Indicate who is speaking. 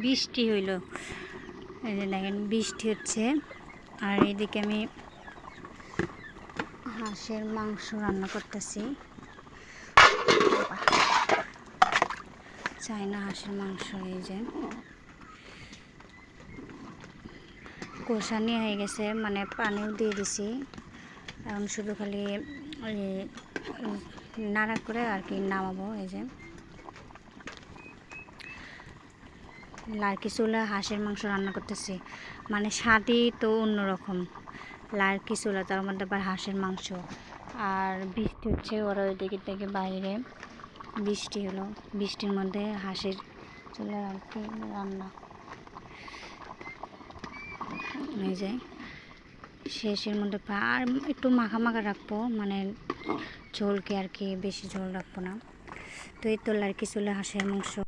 Speaker 1: বৃষ্টি হইল, এই যে দেখেন বৃষ্টি হচ্ছে। আর এইদিকে আমি হাঁসের মাংস রান্না করতেছি, চাইনা হাঁসের মাংস। এই যে কষানি হয়ে গেছে, মানে পানিও দিয়ে দিছি। এখন শুধু খালি নাড়া করে আর কি নামাবো। এই যে লার্কি চুলা হাঁসের মাংস রান্না করতেছি, মানে স্বাদই তো অন্যরকম। লার্কি চুলা, তার মধ্যে আবার হাঁসের মাংস। আর বৃষ্টি হচ্ছে, ওরা ওই দিকে থেকে বাইরে বৃষ্টি হলো, বৃষ্টির মধ্যে হাঁসের চুলা আর কি রান্না। এই যে শেষের মধ্যে আর একটু মাখা মাখা রাখবো, মানে ঝোলকে আর কি বেশি ঝোল রাখবো না। তো এই তো লার্কি চুলা হাঁসের মাংস।